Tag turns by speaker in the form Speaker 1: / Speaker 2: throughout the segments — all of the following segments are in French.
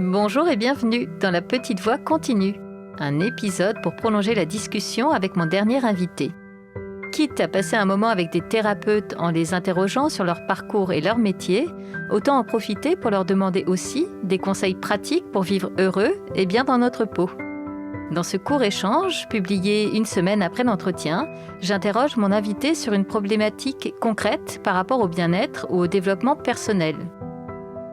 Speaker 1: Bonjour et bienvenue dans La Petite Voix continue, un épisode pour prolonger la discussion avec mon dernier invité. Quitte à passer un moment avec des thérapeutes en les interrogeant sur leur parcours et leur métier, autant en profiter pour leur demander aussi des conseils pratiques pour vivre heureux et bien dans notre peau. Dans ce court échange, publié une semaine après l'entretien, j'interroge mon invité sur une problématique concrète par rapport au bien-être ou au développement personnel.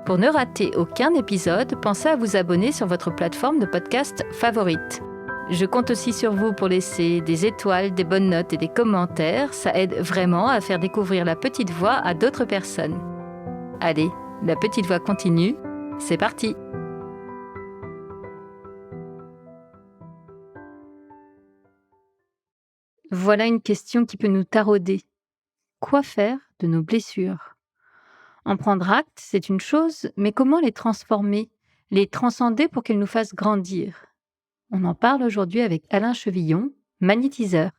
Speaker 1: Pour ne rater aucun épisode, pensez à vous abonner sur votre plateforme de podcast favorite. Je compte aussi sur vous pour laisser des étoiles, des bonnes notes et des commentaires. Ça aide vraiment à faire découvrir La Petite Voix à d'autres personnes. Allez, La Petite Voix continue, c'est parti! Voilà une question qui peut nous tarauder. Quoi faire de nos blessures ? En prendre acte, c'est une chose, mais comment les transformer, les transcender pour qu'elles nous fassent grandir ? On en parle aujourd'hui avec Alain Chevillon, magnétiseur.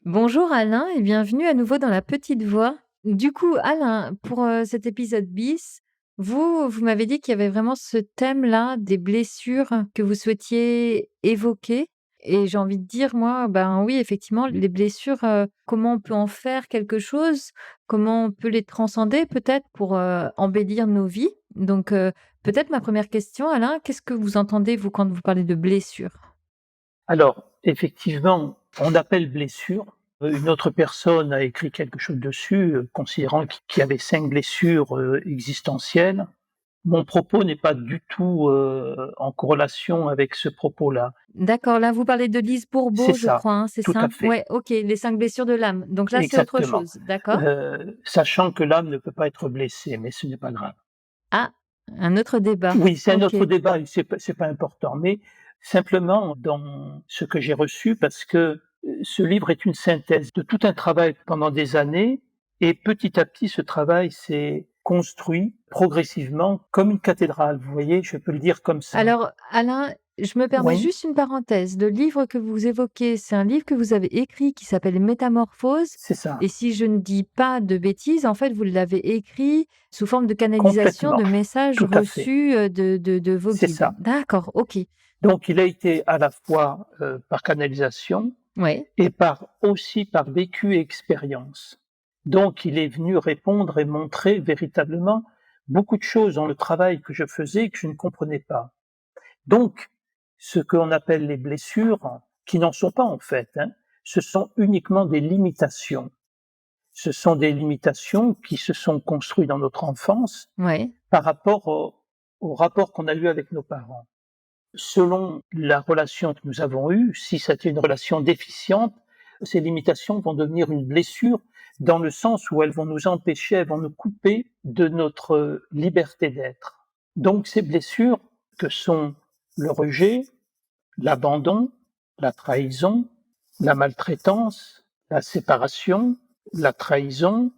Speaker 1: Bonjour Alain et bienvenue à nouveau dans La Petite Voix. Du coup, Alain, pour cet épisode bis, vous m'avez dit qu'il y avait vraiment ce thème-là des blessures que vous souhaitiez évoquer. Et j'ai envie de dire, moi, ben oui, effectivement, les blessures, comment on peut en faire quelque chose, comment on peut les transcender peut-être pour embellir nos vies. Donc, peut-être ma première question, Alain, qu'est-ce que vous entendez, vous, quand vous parlez de blessures ?
Speaker 2: Alors, effectivement, on appelle blessure. Une autre personne a écrit quelque chose dessus, considérant qu'il y avait 5 blessures existentielles. Mon propos n'est pas du tout en corrélation avec ce propos-là.
Speaker 1: D'accord, là, vous parlez de Lise
Speaker 2: C'est
Speaker 1: Bourbeau, je
Speaker 2: ça,
Speaker 1: crois, hein, c'est
Speaker 2: tout
Speaker 1: ça?
Speaker 2: à fait,
Speaker 1: Ouais, OK, les 5 blessures de l'âme. Donc là, c'est autre
Speaker 2: exactement.
Speaker 1: chose, d'accord.
Speaker 2: Sachant que l'âme ne peut pas être blessée, mais ce n'est pas grave.
Speaker 1: Ah, un autre débat.
Speaker 2: Oui, c'est un
Speaker 1: OK.
Speaker 2: autre débat, et c'est pas important, mais simplement dans ce que j'ai reçu, parce que ce livre est une synthèse de tout un travail pendant des années, et petit à petit, ce travail s'est construit progressivement comme une cathédrale. Vous voyez, je peux le dire comme ça.
Speaker 1: Alors, Alain, je me permets
Speaker 2: Oui,
Speaker 1: juste une parenthèse. Le livre que vous évoquez, c'est un livre que vous avez écrit qui s'appelle Métamorphose.
Speaker 2: c'est ça,
Speaker 1: Et si je ne dis pas de bêtises, en fait, vous l'avez écrit sous forme de canalisation
Speaker 2: complètement,
Speaker 1: de messages
Speaker 2: tout à fait,
Speaker 1: reçus de vos
Speaker 2: c'est
Speaker 1: guides.
Speaker 2: ça.
Speaker 1: D'accord, OK.
Speaker 2: Donc, il a été à la fois par canalisation,
Speaker 1: Ouais.
Speaker 2: et aussi par vécu et expérience. Donc il est venu répondre et montrer véritablement beaucoup de choses dans le travail que je faisais que je ne comprenais pas. Donc, ce qu'on appelle les blessures, qui n'en sont pas en fait, ce sont uniquement des limitations. Ce sont des limitations qui se sont construites dans notre enfance
Speaker 1: Ouais.
Speaker 2: par rapport au rapport qu'on a eu avec nos parents. Selon la relation que nous avons eue, si c'était une relation déficiente, ces limitations vont devenir une blessure dans le sens où elles vont nous empêcher, elles vont nous couper de notre liberté d'être. Donc ces blessures que sont le rejet, l'abandon, la trahison, la maltraitance, la séparation, la trahison,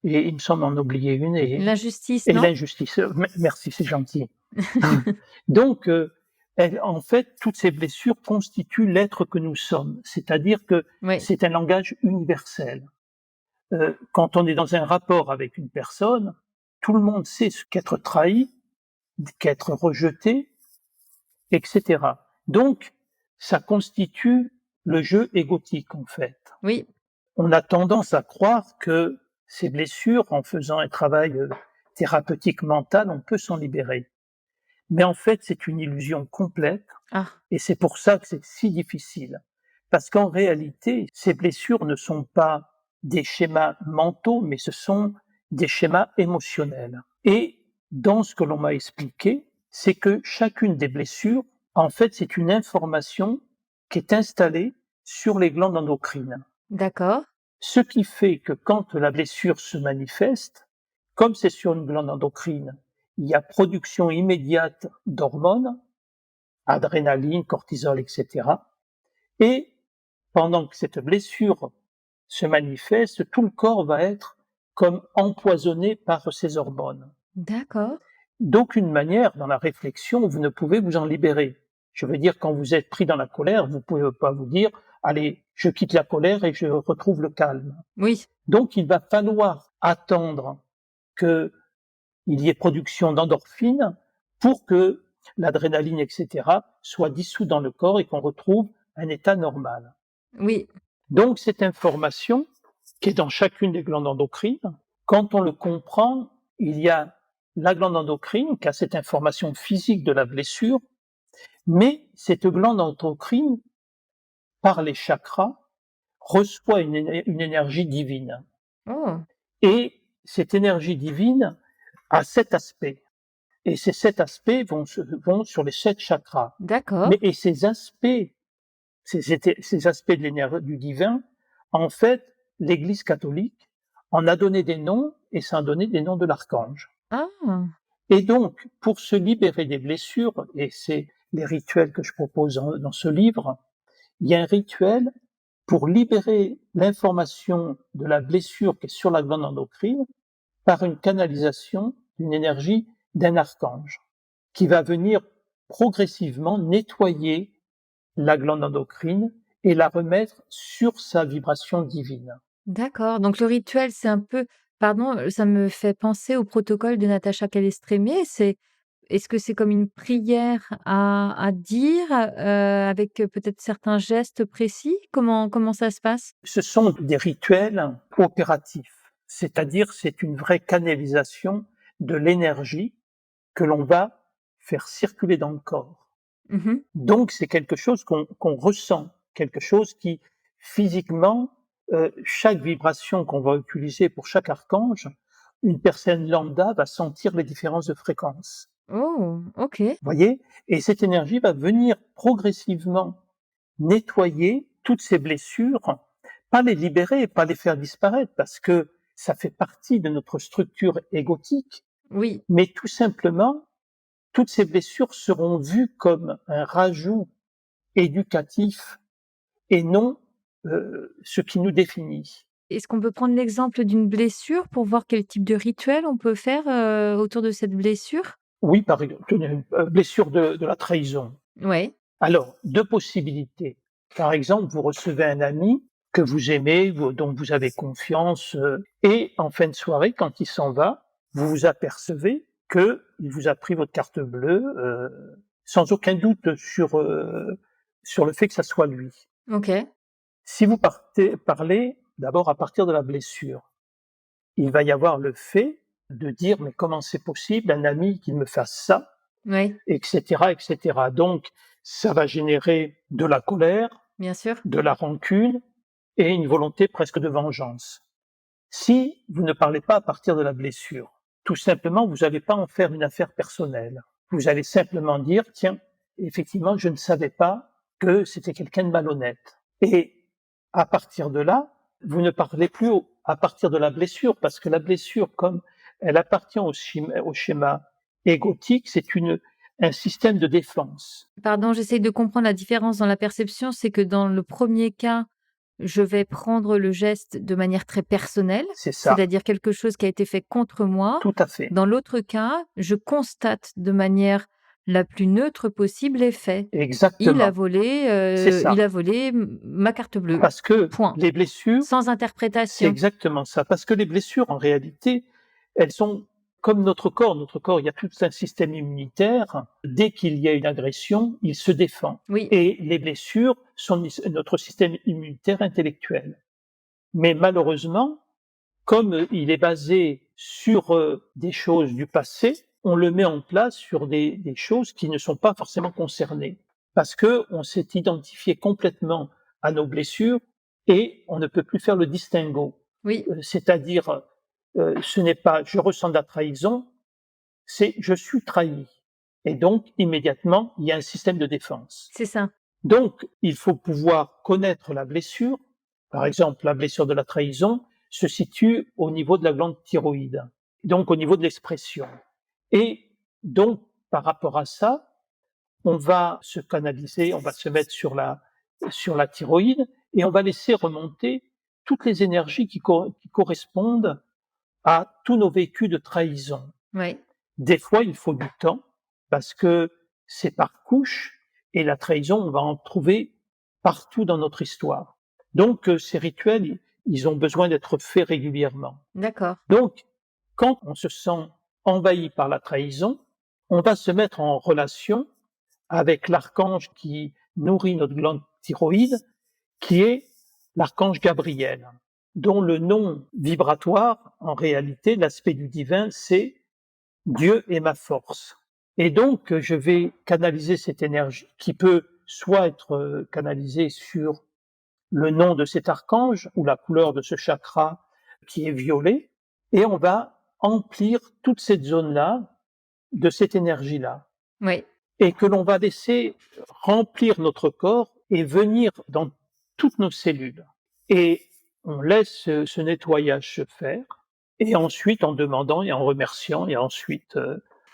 Speaker 2: et il me semble en oublier une,
Speaker 1: L'injustice,
Speaker 2: et
Speaker 1: non?
Speaker 2: l'injustice. Merci, c'est gentil. Donc, en fait, toutes ces blessures constituent l'être que nous sommes, c'est-à-dire que
Speaker 1: Oui.
Speaker 2: c'est un langage universel. Quand on est dans un rapport avec une personne, tout le monde sait ce qu'être trahi, qu'être rejeté, etc. Donc, ça constitue le jeu égotique, en fait.
Speaker 1: Oui.
Speaker 2: On a tendance à croire que ces blessures, en faisant un travail thérapeutique mental, on peut s'en libérer. Mais en fait, c'est une illusion complète.
Speaker 1: Ah,
Speaker 2: Et c'est pour ça que c'est si difficile. Parce qu'en réalité, ces blessures ne sont pas des schémas mentaux, mais ce sont des schémas émotionnels. Et dans ce que l'on m'a expliqué, c'est que chacune des blessures, en fait, c'est une information qui est installée sur les glandes endocrines.
Speaker 1: d'accord.
Speaker 2: Ce qui fait que quand la blessure se manifeste, comme c'est sur une glande endocrine, il y a production immédiate d'hormones, adrénaline, cortisol, etc. Et pendant que cette blessure se manifeste, tout le corps va être comme empoisonné par ces hormones.
Speaker 1: D'accord.
Speaker 2: D'aucune manière, dans la réflexion, vous ne pouvez vous en libérer. Je veux dire, quand vous êtes pris dans la colère, vous ne pouvez pas vous dire, allez, je quitte la colère et je retrouve le calme.
Speaker 1: Oui.
Speaker 2: Donc, il va falloir attendre qu'il y ait production d'endorphines pour que l'adrénaline, etc., soit dissous dans le corps et qu'on retrouve un état normal.
Speaker 1: Oui.
Speaker 2: Donc, cette information, qui est dans chacune des glandes endocrines, quand on le comprend, il y a la glande endocrine qui a cette information physique de la blessure, mais cette glande endocrine, par les chakras, reçoit une énergie divine.
Speaker 1: Oh,
Speaker 2: Et cette énergie divine a 7 aspects. Et ces 7 aspects vont sur les 7 chakras.
Speaker 1: d'accord.
Speaker 2: Et ces aspects, ces aspects de l'énergie du divin, en fait, l'Église catholique en a donné des noms, et ça a donné des noms de l'archange.
Speaker 1: Ah,
Speaker 2: Et donc, pour se libérer des blessures, et c'est les rituels que je propose dans ce livre, il y a un rituel pour libérer l'information de la blessure qui est sur la glande endocrine par une canalisation d'une énergie d'un archange qui va venir progressivement nettoyer la glande endocrine et la remettre sur sa vibration divine.
Speaker 1: d'accord. Donc le rituel, c'est un peu pardon, ça me fait penser au protocole de Natacha Calestrémé. Est-ce que c'est comme une prière à dire, avec, peut-être certains gestes précis? Comment ça se passe?
Speaker 2: Ce sont des rituels coopératifs, c'est-à-dire c'est une vraie canalisation de l'énergie que l'on va faire circuler dans le corps.
Speaker 1: Mmh.
Speaker 2: Donc c'est quelque chose qu'on ressent, quelque chose qui physiquement, chaque vibration qu'on va utiliser pour chaque archange, une personne lambda va sentir les différences de fréquence.
Speaker 1: Oh, OK.
Speaker 2: Voyez? Et cette énergie va venir progressivement nettoyer toutes ces blessures, pas les libérer, pas les faire disparaître, parce que ça fait partie de notre structure égotique,
Speaker 1: Oui.
Speaker 2: mais tout simplement, toutes ces blessures seront vues comme un rajout éducatif et non ce qui nous définit.
Speaker 1: Est-ce qu'on peut prendre l'exemple d'une blessure pour voir quel type de rituel on peut faire, autour de cette blessure?
Speaker 2: Oui, par exemple, tenez, une blessure de la trahison.
Speaker 1: Ouais.
Speaker 2: Alors, 2 possibilités. Par exemple, vous recevez un ami que vous aimez, dont vous avez confiance, et en fin de soirée, quand il s'en va, vous vous apercevez qu'il vous a pris votre carte bleue, sans aucun doute sur le fait que ça soit lui.
Speaker 1: OK.
Speaker 2: Si vous parlez d'abord à partir de la blessure, il va y avoir le fait de dire: «Mais comment c'est possible, un ami qui me fasse ça?»
Speaker 1: Ouais,
Speaker 2: et cetera, et cetera. Donc ça va générer de la colère,
Speaker 1: bien sûr.
Speaker 2: de la rancune et une volonté presque de vengeance. Si vous ne parlez pas à partir de la blessure, tout simplement, vous n'allez pas en faire une affaire personnelle. Vous allez simplement dire: «Tiens, effectivement, je ne savais pas que c'était quelqu'un de malhonnête», et à partir de là, vous ne parlez plus à partir de la blessure, parce que la blessure, comme elle appartient au schéma égotique, c'est un système de défense.
Speaker 1: Pardon, j'essaye de comprendre la différence dans la perception. C'est que dans le premier cas, je vais prendre le geste de manière très personnelle,
Speaker 2: C'est ça,
Speaker 1: c'est-à-dire quelque chose qui a été fait contre moi.
Speaker 2: tout à fait,
Speaker 1: Dans l'autre cas, je constate de manière la plus neutre possible les faits.
Speaker 2: exactement, c'est
Speaker 1: Il
Speaker 2: ça.
Speaker 1: a volé ma carte bleue.
Speaker 2: Parce que
Speaker 1: Point.
Speaker 2: les blessures,
Speaker 1: Sans
Speaker 2: c'est
Speaker 1: interprétation.
Speaker 2: exactement ça. Parce que les blessures, en réalité, elles sont comme notre corps. Notre corps, il y a tout un système immunitaire. Dès qu'il y a une agression, il se défend.
Speaker 1: Oui,
Speaker 2: Et les blessures sont notre système immunitaire intellectuel. Mais malheureusement, comme il est basé sur des choses du passé, on le met en place sur des choses qui ne sont pas forcément concernées. Parce que on s'est identifié complètement à nos blessures et on ne peut plus faire le distinguo.
Speaker 1: oui,
Speaker 2: C'est-à-dire, ce n'est pas je ressens de la trahison, c'est je suis trahi. Et donc, immédiatement, il y a un système de défense.
Speaker 1: c'est ça.
Speaker 2: Donc, il faut pouvoir connaître la blessure. Par exemple, la blessure de la trahison se situe au niveau de la glande thyroïde, donc au niveau de l'expression. Et donc, par rapport à ça, on va se canaliser, on va se mettre sur la thyroïde et on va laisser remonter toutes les énergies qui correspondent à tous nos vécus de trahison.
Speaker 1: Oui,
Speaker 2: Des fois, il faut du temps parce que c'est par couche et la trahison, on va en trouver partout dans notre histoire. Donc, ces rituels, ils ont besoin d'être faits régulièrement.
Speaker 1: d'accord.
Speaker 2: Donc, quand on se sent envahi par la trahison, on va se mettre en relation avec l'archange qui nourrit notre glande thyroïde, qui est l'archange Gabriel, dont le nom vibratoire, en réalité, l'aspect du divin, c'est Dieu est ma force. Et donc, je vais canaliser cette énergie qui peut soit être canalisée sur le nom de cet archange ou la couleur de ce chakra qui est violet, et on va emplir toute cette zone-là de cette énergie-là.
Speaker 1: Oui.
Speaker 2: Et que l'on va laisser remplir notre corps et venir dans toutes nos cellules. Et on laisse ce nettoyage se faire, et ensuite en demandant et en remerciant, et ensuite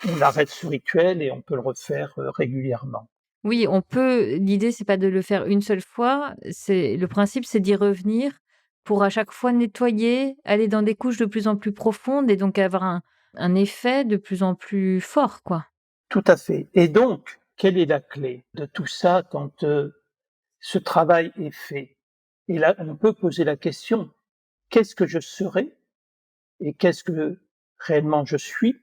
Speaker 2: on arrête ce rituel et on peut le refaire régulièrement.
Speaker 1: Oui, on peut l'idée, c'est pas de le faire une seule fois, le principe, c'est d'y revenir pour à chaque fois nettoyer, aller dans des couches de plus en plus profondes et donc avoir un effet de plus en plus fort, quoi.
Speaker 2: Tout à fait. Et donc, quelle est la clé de tout ça quand ce travail est fait? Et là, on peut poser la question, qu'est-ce que je serai et qu'est-ce que réellement je suis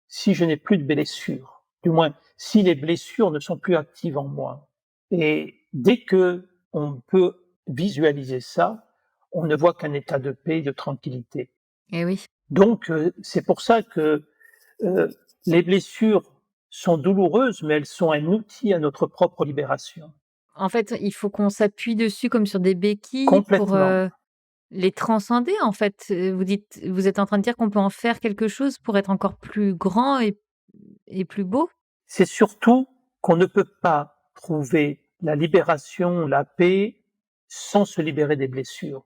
Speaker 2: si je n'ai plus de blessures? Du moins, si les blessures ne sont plus actives en moi. Et dès que on peut visualiser ça, on ne voit qu'un état de paix et de tranquillité.
Speaker 1: Eh oui.
Speaker 2: Donc, c'est pour ça que les blessures sont douloureuses, mais elles sont un outil à notre propre libération.
Speaker 1: En fait, il faut qu'on s'appuie dessus comme sur des béquilles pour,
Speaker 2: Complètement.
Speaker 1: les transcender, en fait. Vous êtes en train de dire qu'on peut en faire quelque chose pour être encore plus grand et plus beau?
Speaker 2: C'est surtout qu'on ne peut pas trouver la libération, la paix, sans se libérer des blessures.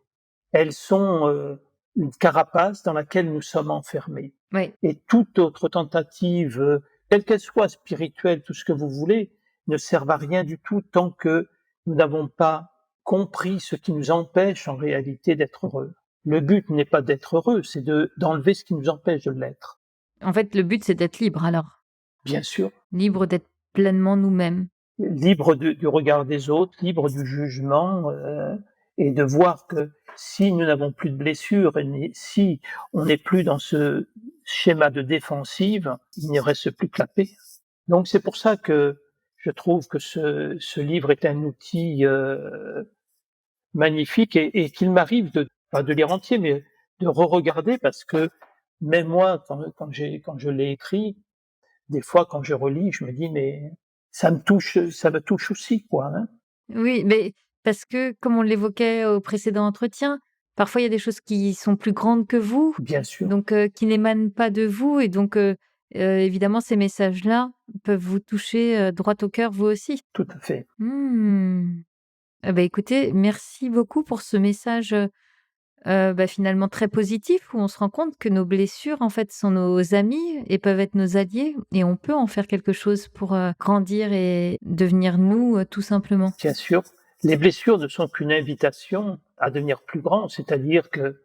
Speaker 2: Elles sont une carapace dans laquelle nous sommes enfermés.
Speaker 1: Oui.
Speaker 2: Et toute autre tentative, quelle qu'elle soit, spirituelle, tout ce que vous voulez, ne sert à rien du tout tant que nous n'avons pas compris ce qui nous empêche en réalité d'être heureux. Le but n'est pas d'être heureux, c'est d'enlever ce qui nous empêche de l'être.
Speaker 1: En fait, le but, c'est d'être libre alors.
Speaker 2: Bien sûr,
Speaker 1: Libre d'être pleinement nous-mêmes.
Speaker 2: libre du regard des autres, libre du jugement, et de voir que si nous n'avons plus de blessures et si on n'est plus dans ce schéma de défensive, il ne reste plus que la paix. Donc c'est pour ça que je trouve que ce livre est un outil magnifique et qu'il m'arrive pas de lire entier, mais de re-regarder parce que même moi, quand je l'ai écrit, des fois quand je relis, je me dis mais ça me touche aussi quoi, hein.
Speaker 1: Oui, mais parce que comme on l'évoquait au précédent entretien, parfois il y a des choses qui sont plus grandes que vous,
Speaker 2: Bien sûr,
Speaker 1: donc qui n'émanent pas de vous et donc évidemment ces messages-là peuvent vous toucher, droit au cœur vous aussi.
Speaker 2: tout à fait.
Speaker 1: Mmh. Eh bah, écoutez, merci beaucoup pour ce message, finalement très positif où on se rend compte que nos blessures, en fait, sont nos amis et peuvent être nos alliés et on peut en faire quelque chose pour, grandir et devenir nous, tout simplement.
Speaker 2: Bien sûr, les blessures ne sont qu'une invitation à devenir plus grand, c'est-à-dire que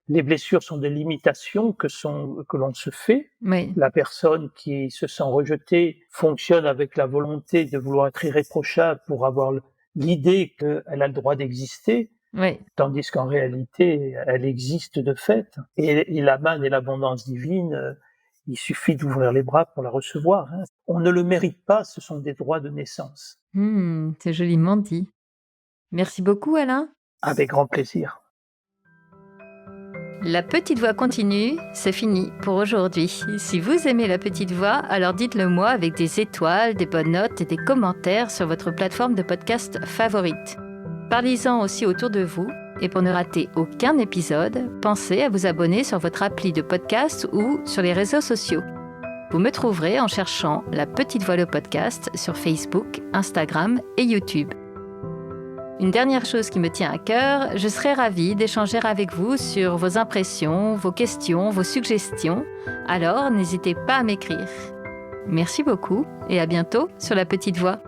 Speaker 2: les blessures sont des limitations que l'on se fait.
Speaker 1: Oui,
Speaker 2: La personne qui se sent rejetée fonctionne avec la volonté de vouloir être irréprochable pour avoir l'idée qu'elle a le droit d'exister,
Speaker 1: oui.
Speaker 2: tandis qu'en réalité, elle existe de fait. Et la manne et l'abondance divine, il suffit d'ouvrir les bras pour la recevoir, hein. On ne le mérite pas, ce sont des droits de naissance.
Speaker 1: Mmh, c'est joliment dit. Merci beaucoup Alain.
Speaker 2: Avec grand plaisir.
Speaker 1: La petite voix continue, c'est fini pour aujourd'hui. Si vous aimez la petite voix, alors dites-le moi avec des étoiles, des bonnes notes et des commentaires sur votre plateforme de podcast favorite. Parlez-en aussi autour de vous et pour ne rater aucun épisode, pensez à vous abonner sur votre appli de podcast ou sur les réseaux sociaux. Vous me trouverez en cherchant La Petite Voix le podcast sur Facebook, Instagram et YouTube. Une dernière chose qui me tient à cœur, je serais ravie d'échanger avec vous sur vos impressions, vos questions, vos suggestions. Alors, n'hésitez pas à m'écrire. Merci beaucoup et à bientôt sur La Petite Voix.